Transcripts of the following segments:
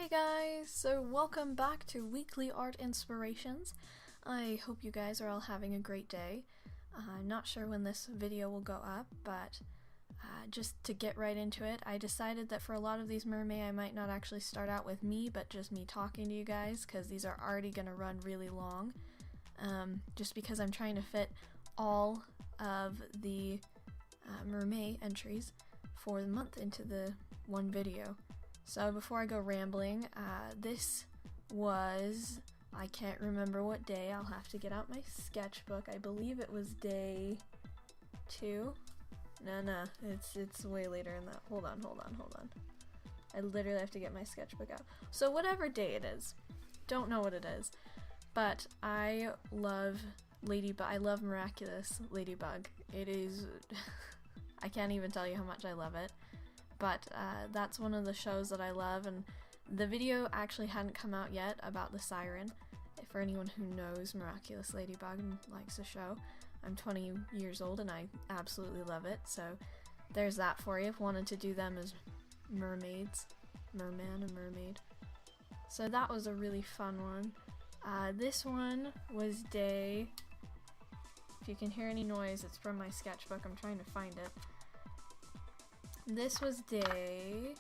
Hey guys, so welcome back to Weekly Art Inspirations. I hope you guys are all having a great day. I'm not sure when this video will go up, but just to get right into it, I decided that for a lot of these Mermay I might not actually start out with me, but just me talking to you guys, because these are already going to run really long. Just because I'm trying to fit all of the Mermay entries for the month into the one video. So before I go rambling, this was, I can't remember what day, I'll have to get out my sketchbook. I believe it was day 2. No, it's way later than that. Hold on. I literally have to get my sketchbook out. So whatever day it is, don't know what it is, but I love LadyBug. I love Miraculous LadyBug. It is, I can't even tell you how much I love it. But that's one of the shows that I love, and the video actually hadn't come out yet about the siren. For anyone who knows Miraculous LadyBug and likes the show, I'm 20 years old and I absolutely love it, so there's that for you. I've wanted to do them as mermaids, merman and mermaid. So that was a really fun one. This one was day, if you can hear any noise, it's from my sketchbook, I'm trying to find it. This was day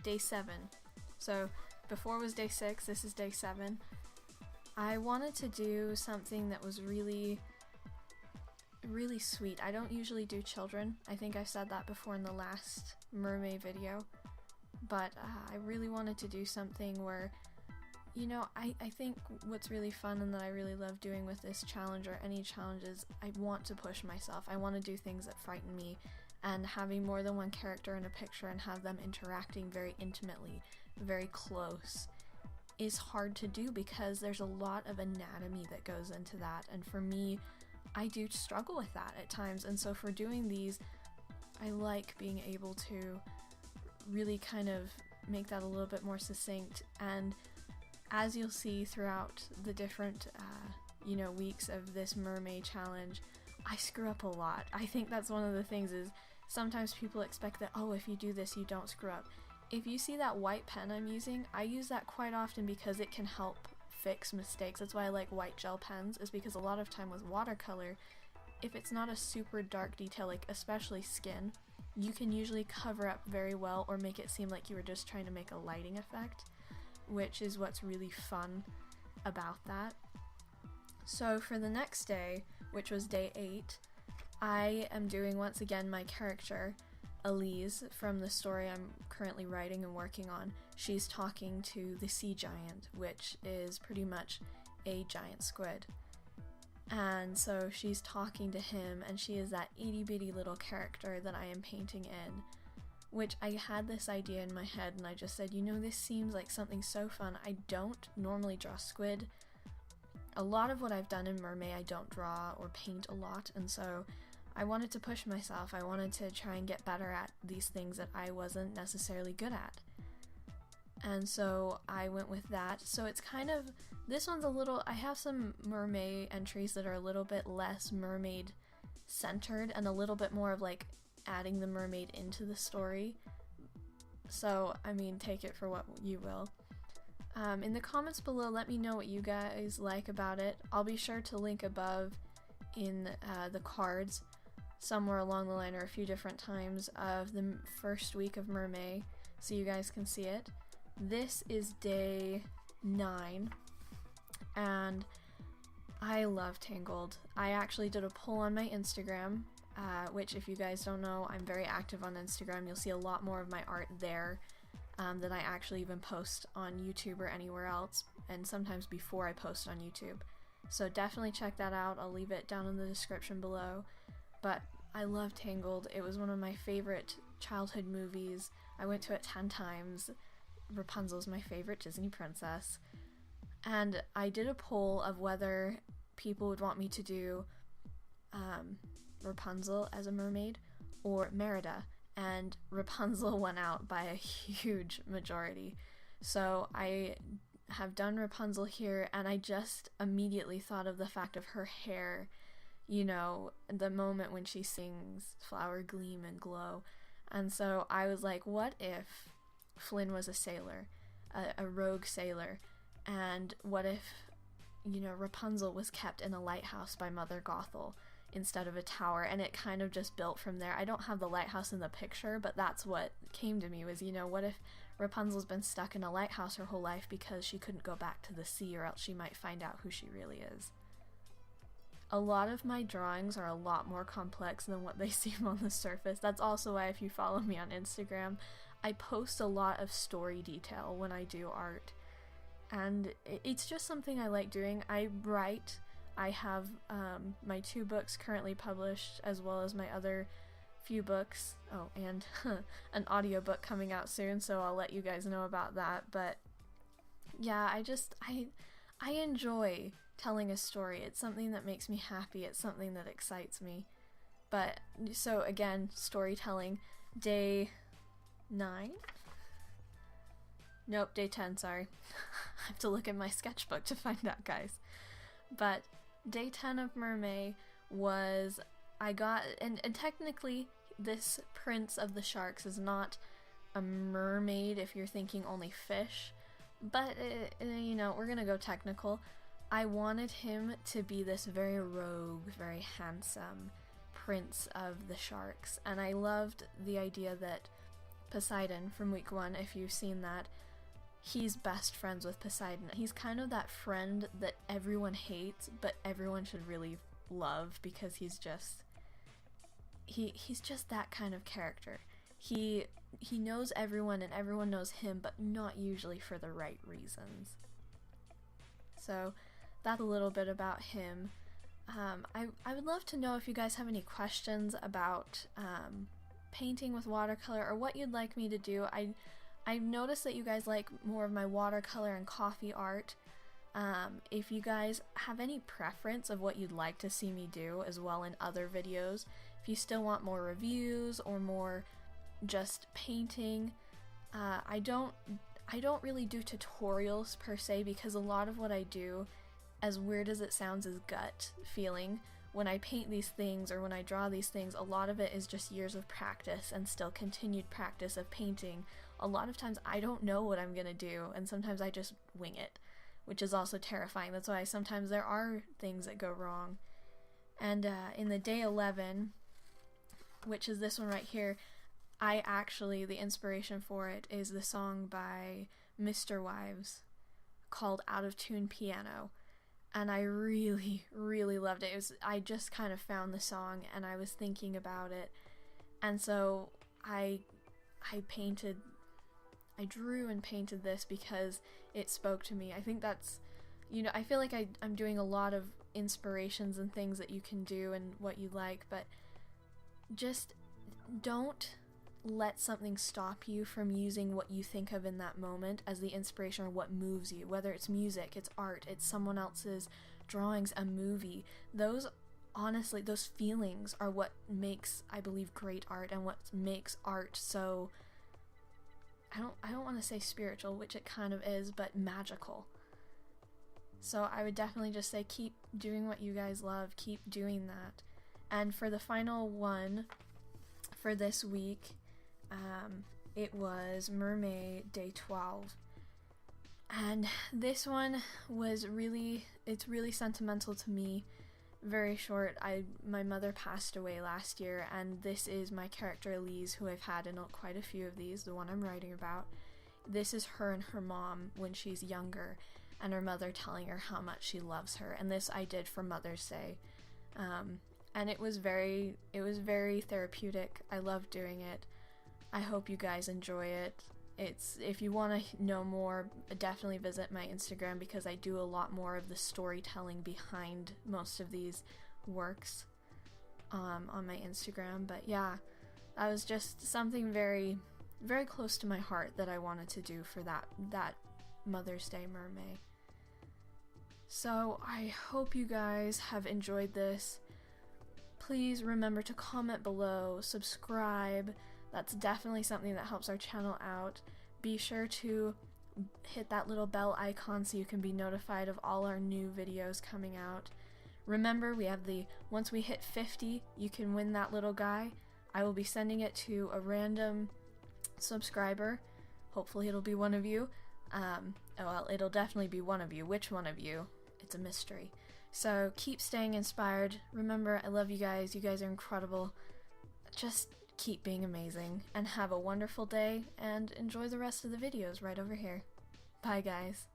7. So before was day 6, this is day 7. I wanted to do something that was really sweet. I don't usually do children. I think I said that before in the last Mermay video. But I really wanted to do something where, you know, I think what's really fun and that I really love doing with this challenge or any challenges, I want to push myself. I want to do things that frighten me, and having more than one character in a picture and have them interacting very intimately, very close, is hard to do because there's a lot of anatomy that goes into that, and for me, I do struggle with that at times. And so for doing these, I like being able to really kind of make that a little bit more succinct. And as you'll see throughout the different, weeks of this Mermay challenge, I screw up a lot. I think that's one of the things is sometimes people expect that, oh, if you do this, you don't screw up. If you see that white pen I'm using, I use that quite often because it can help fix mistakes. That's why I like white gel pens, is because a lot of time with watercolor, if it's not a super dark detail, like especially skin, you can usually cover up very well or make it seem like you were just trying to make a lighting effect, which is what's really fun about that. So for the next day, which was day 8, I am doing once again my character, Elise, from the story I'm currently writing and working on. She's talking to the sea giant, which is pretty much a giant squid. And so she's talking to him, and she is that itty bitty little character that I am painting in. Which I had this idea in my head and I just said, you know, this seems like something so fun. I don't normally draw squid. A lot of what I've done in Mermay I don't draw or paint a lot, and so I wanted to push myself. I wanted to try and get better at these things that I wasn't necessarily good at. And so I went with that. So it's kind of, this one's a little, I have some Mermay entries that are a little bit less mermaid centered and a little bit more of like adding the mermaid into the story. So, I mean, take it for what you will. In the comments below, let me know what you guys like about it. I'll be sure to link above in the cards somewhere along the line or a few different times of the first week of Mermay so you guys can see it. This is day 9 and I love Tangled. I actually did a poll on my Instagram, which if you guys don't know, I'm very active on Instagram. You'll see a lot more of my art there than I actually even post on YouTube or anywhere else, and sometimes before I post on YouTube. So definitely check that out. I'll leave it down in the description below. But I love Tangled. It was one of my favorite childhood movies. I went to it 10 times. Rapunzel's my favorite Disney princess. And I did a poll of whether people would want me to do Rapunzel as a mermaid or Merida, and Rapunzel won out by a huge majority. So I have done Rapunzel here, and I just immediately thought of the fact of her hair, you know, the moment when she sings Flower Gleam and Glow. And so I was like, what if Flynn was a sailor, a rogue sailor, and what if, you know, Rapunzel was kept in a lighthouse by Mother Gothel instead of a tower? And it kind of just built from there. I don't have the lighthouse in the picture, but that's what came to me was, you know, what if Rapunzel's been stuck in a lighthouse her whole life because she couldn't go back to the sea, or else she might find out who she really is. A lot of my drawings are a lot more complex than what they seem on the surface. That's also why, if you follow me on Instagram, I post a lot of story detail when I do art. And it's just something I like doing. I write. I have my 2 books currently published, as well as my other few books. Oh, and an audiobook coming out soon, so I'll let you guys know about that. But yeah, I enjoy telling a story. It's something that makes me happy. It's something that excites me. But so again, storytelling, day 9? Nope, day 10, sorry. I have to look at my sketchbook to find out, guys. But day 10 of Mermay was, I got, and technically this Prince of the Sharks is not a mermaid if you're thinking only fish, but you know, we're gonna go technical. I wanted him to be this very rogue, very handsome Prince of the Sharks, and I loved the idea that Poseidon from week 1, if you've seen that, he's best friends with Poseidon. He's kind of that friend that everyone hates, but everyone should really love, because he's just that kind of character. He knows everyone and everyone knows him, but not usually for the right reasons. So that's a little bit about him. I would love to know if you guys have any questions about painting with watercolor, or what you'd like me to do. I've noticed that you guys like more of my watercolor and coffee art. If you guys have any preference of what you'd like to see me do as well in other videos, if you still want more reviews or more just painting, I don't really do tutorials per se, because a lot of what I do, as weird as it sounds, is gut feeling. When I paint these things or when I draw these things, a lot of it is just years of practice and still continued practice of painting. A lot of times I don't know what I'm gonna do, and sometimes I just wing it, which is also terrifying. That's why sometimes there are things that go wrong. And in the day 11, which is this one right here, the inspiration for it is the song by Mr. Wives called Out of Tune Piano. And I really, really loved it. I just kind of found the song and I was thinking about it. And so I drew and painted this because it spoke to me. I think that's, you know, I feel like I'm doing a lot of inspirations and things that you can do and what you like, but just don't let something stop you from using what you think of in that moment as the inspiration or what moves you, whether it's music, it's art, it's someone else's drawings, a movie. Those feelings are what makes, I believe, great art, and what makes art so, I don't want to say spiritual, which it kind of is, but magical. So I would definitely just say keep doing what you guys love, keep doing that. And for the final one for this week, it was Mermay Day 12. And this one was it's really sentimental to me. Very short. My mother passed away last year, and this is my character Elise, who I've had in quite a few of these, the one I'm writing about. This is her and her mom when she's younger, and her mother telling her how much she loves her. And this I did for Mother's Day. And it was very therapeutic. I loved doing it. I hope you guys enjoy it. If you want to know more, definitely visit my Instagram, because I do a lot more of the storytelling behind most of these works on my Instagram. But yeah, that was just something very, very close to my heart that I wanted to do for that Mother's Day Mermay. So I hope you guys have enjoyed this. Please remember to comment below, subscribe. That's definitely something that helps our channel out. Be sure to hit that little bell icon so you can be notified of all our new videos coming out. Remember, we have once we hit 50, you can win that little guy. I will be sending it to a random subscriber. Hopefully it'll be one of you. Well, it'll definitely be one of you. Which one of you? It's a mystery. So keep staying inspired. Remember, I love you guys. You guys are incredible. Just keep being amazing, and have a wonderful day, and enjoy the rest of the videos right over here. Bye, guys.